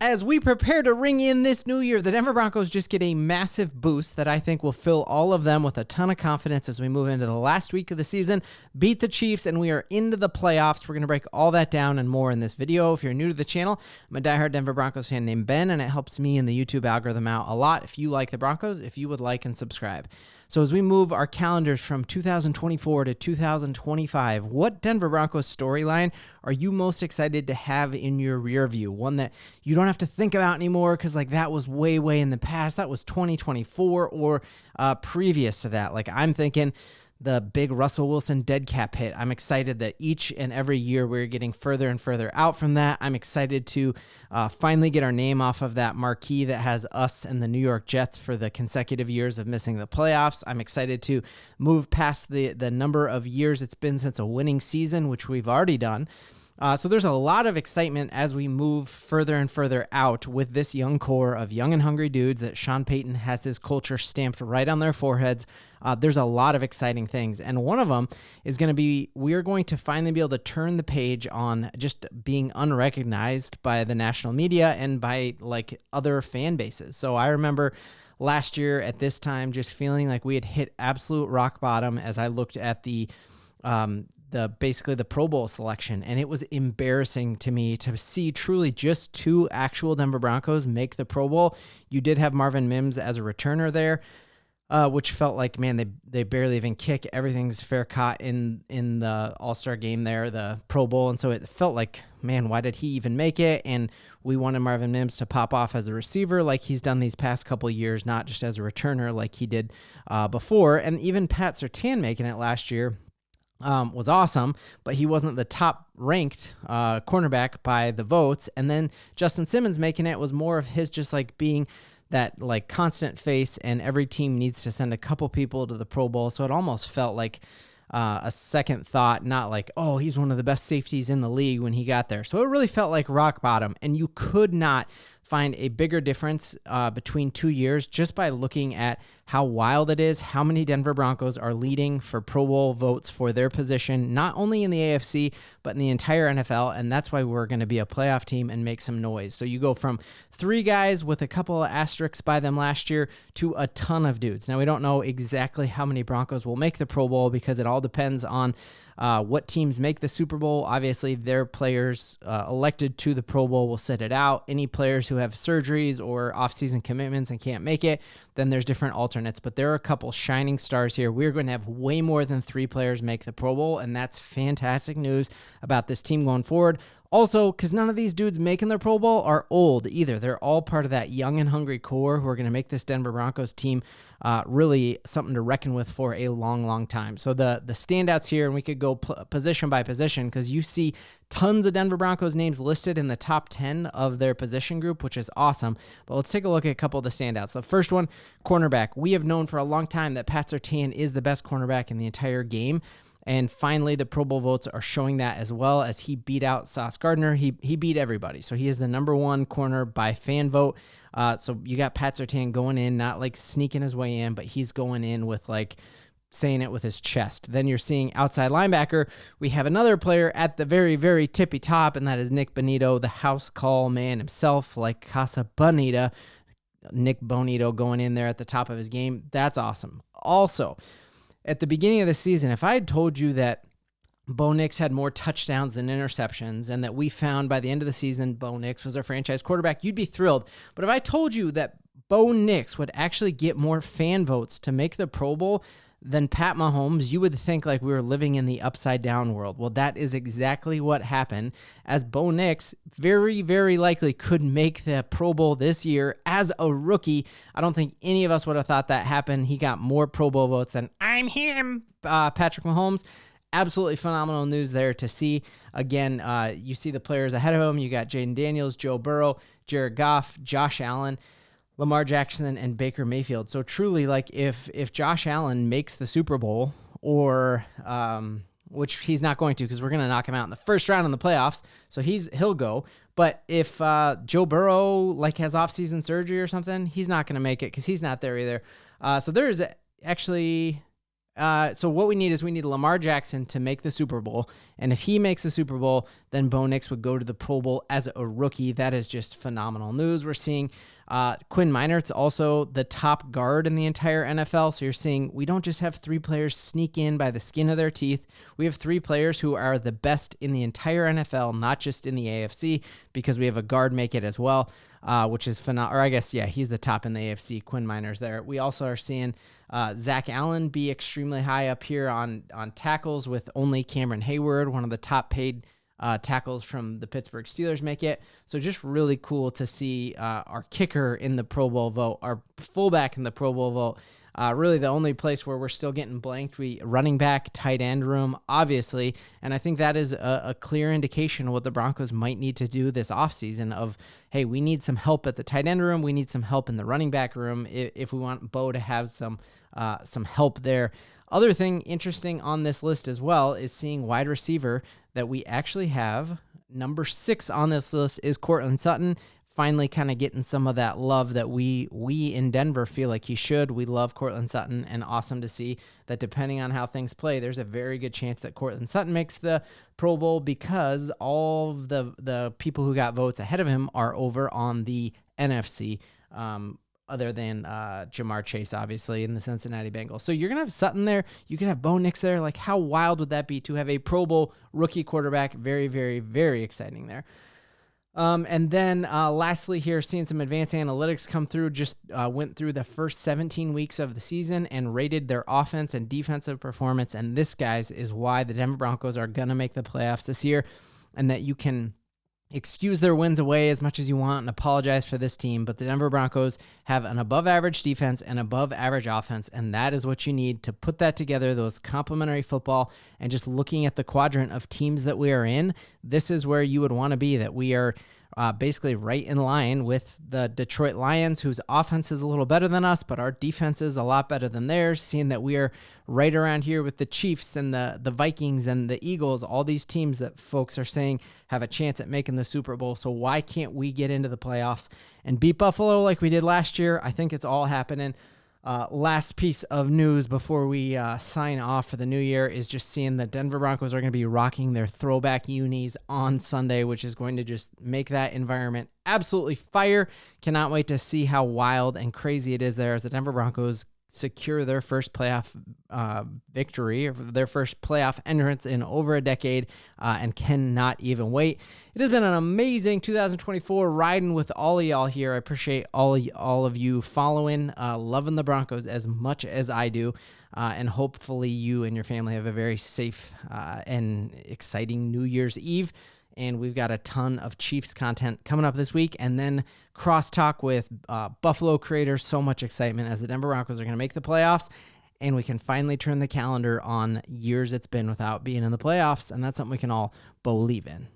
As we prepare to ring in this new year, the Denver Broncos just get a massive boost that I think will fill all of them with a ton of confidence as we move into the last week of the season, beat the Chiefs, and we are into the playoffs. We're going to break all that down and more in this video. If you're new to the channel, I'm a diehard Denver Broncos fan named Ben, and it helps me and the YouTube algorithm out a lot if you like the Broncos, if you would like and subscribe. So as we move our calendars from 2024 to 2025, what Denver Broncos storyline are you most excited to have in your rear view? One that you don't have to think about anymore because like that was way in the past. That was 2024 or previous to that. Like I'm thinking the big Russell Wilson dead cap hit. I'm excited that each and every year we're getting further and further out from that. I'm excited to finally get our name off of that marquee that has us and the New York Jets for the consecutive years of missing the playoffs. I'm excited to move past the number of years it's been since a winning season, which we've already done. So there's a lot of excitement as we move further and further out with this young core of young and hungry dudes that Sean Payton has his culture stamped right on their foreheads. There's a lot of exciting things. And one of them is going to be, we are going to finally be able to turn the page on just being unrecognized by the national media and by like other fan bases. So I remember last year at this time, just feeling like we had hit absolute rock bottom as I looked at basically the Pro Bowl selection. And it was embarrassing to me to see truly just two actual Denver Broncos make the Pro Bowl. You did have Marvin Mims as a returner there, which felt like, man, they barely even kick. Everything's fair caught in the All-Star game there, the Pro Bowl. And so it felt like, man, why did he even make it? And we wanted Marvin Mims to pop off as a receiver like he's done these past couple of years, not just as a returner like he did before. And even Pat Surtain making it last year was awesome, but he wasn't the top ranked cornerback by the votes. And then Justin Simmons making it was more of his just like being that like constant face, and every team needs to send a couple people to the Pro Bowl. So it almost felt like a second thought, not like, oh, he's one of the best safeties in the league when he got there. So it really felt like rock bottom, and you could not find a bigger difference between 2 years just by looking at how wild it is, how many Denver Broncos are leading for Pro Bowl votes for their position, not only in the AFC, but in the entire NFL, and that's why we're going to be a playoff team and make some noise. So you go from 3 guys with a couple of asterisks by them last year to a ton of dudes. Now, we don't know exactly how many Broncos will make the Pro Bowl because it all depends on what teams make the Super Bowl. Obviously, their players elected to the Pro Bowl will sit it out. Any players who have surgeries or off-season commitments and can't make it, then there's different alternates. But there are a couple shining stars here. We're going to have way more than 3 players make the Pro Bowl, and that's fantastic news about this team going forward. Also, because none of these dudes making their Pro Bowl are old either. They're all part of that young and hungry core who are going to make this Denver Broncos team really something to reckon with for a long time. So the standouts here, and we could go position by position because you see tons of Denver Broncos names listed in the top 10 of their position group, which is awesome. But let's take a look at a couple of the standouts. The first one, cornerback. We have known for a long time that Pat Surtain is the best cornerback in the entire game. And finally, the Pro Bowl votes are showing that as well, as he beat out Sauce Gardner. He beat everybody. So he is the number 1 corner by fan vote. So you got Pat Surtain going in, not like sneaking his way in, but he's going in with like saying it with his chest. Then you're seeing outside linebacker. We have another player at the very tippy top, and that is Nick Bonito, the house call man himself, like Casa Bonita. Nick Bonito going in there at the top of his game. That's awesome. Also, at the beginning of the season, if I had told you that Bo Nix had more touchdowns than interceptions and that we found by the end of the season Bo Nix was our franchise quarterback, you'd be thrilled. But if I told you that Bo Nix would actually get more fan votes to make the Pro Bowl than Pat Mahomes, you would think like we were living in the upside down world. Well, that is exactly what happened, as Bo Nix very likely could make the Pro Bowl this year as a rookie. I don't think any of us would have thought that happened. He got more Pro Bowl votes than I'm him, Patrick Mahomes. Absolutely phenomenal news there to see. Again, you see the players ahead of him. You got Jaden Daniels, Joe Burrow, Jared Goff, Josh Allen, Lamar Jackson, and Baker Mayfield. So truly, like if Josh Allen makes the Super Bowl, or which he's not going to because we're going to knock him out in the first round in the playoffs, so he'll go. But if Joe Burrow like has off-season surgery or something, he's not going to make it because he's not there either. So there is actually, So what we need is we need Lamar Jackson to make the Super Bowl. And if he makes the Super Bowl, then Bo Nix would go to the Pro Bowl as a rookie. That is just phenomenal news. We're seeing Quinn Meinert's also the top guard in the entire NFL. So you're seeing we don't just have 3 players sneak in by the skin of their teeth. We have 3 players who are the best in the entire NFL, not just in the AFC, because we have a guard make it as well, which is phenomenal. Or I guess, yeah, he's the top in the AFC. Quinn Meinert's there. We also are seeing Zach Allen be extremely high up here on tackles, with only Cameron Hayward, one of the top paid tackles from the Pittsburgh Steelers, make it. So just really cool to see our kicker in the Pro Bowl vote, our fullback in the Pro Bowl vote. Really the only place where we're still getting blanked, we running back, tight end room, obviously. And I think that is a clear indication of what the Broncos might need to do this offseason of, hey, we need some help at the tight end room. We need some help in the running back room if we want Bo to have some help there. Other thing interesting on this list as well is seeing wide receiver that we actually have. Number 6 on this list is Courtland Sutton. Finally kind of getting some of that love that we in Denver feel like he should. We love Courtland Sutton, and awesome to see that depending on how things play, there's a very good chance that Courtland Sutton makes the Pro Bowl, because all of the people who got votes ahead of him are over on the NFC, other than Jamar Chase, obviously, in the Cincinnati Bengals. So you're going to have Sutton there. You can have Bo Nix there. Like, how wild would that be to have a Pro Bowl rookie quarterback? Very, very, very exciting there. And then lastly here, seeing some advanced analytics come through, just went through the first 17 weeks of the season and rated their offense and defensive performance. And this, guys, is why the Denver Broncos are going to make the playoffs this year, and that you can excuse their wins away as much as you want and apologize for this team, but the Denver Broncos have an above-average defense and above-average offense, and that is what you need to put that together, those complementary football. And just looking at the quadrant of teams that we are in, this is where you would want to be, that we are basically right in line with the Detroit Lions, whose offense is a little better than us, but our defense is a lot better than theirs, seeing that we are right around here with the Chiefs and the Vikings and the Eagles, all these teams that folks are saying have a chance at making the Super Bowl. So why can't we get into the playoffs and beat Buffalo like we did last year? I think it's all happening. Last piece of news before we sign off for the new year is just seeing the Denver Broncos are going to be rocking their throwback unis on Sunday, which is going to just make that environment absolutely fire. Cannot wait to see how wild and crazy it is there as the Denver Broncos secure their first playoff victory, or their first playoff entrance in over a decade, and cannot even wait. It has been an amazing 2024 riding with all of y'all here. I appreciate all of you following, loving the Broncos as much as I do, and hopefully you and your family have a very safe and exciting New Year's Eve. And we've got a ton of Chiefs content coming up this week, and then crosstalk with Buffalo creators. So much excitement as the Denver Broncos are going to make the playoffs, and we can finally turn the calendar on years it's been without being in the playoffs, and that's something we can all believe in.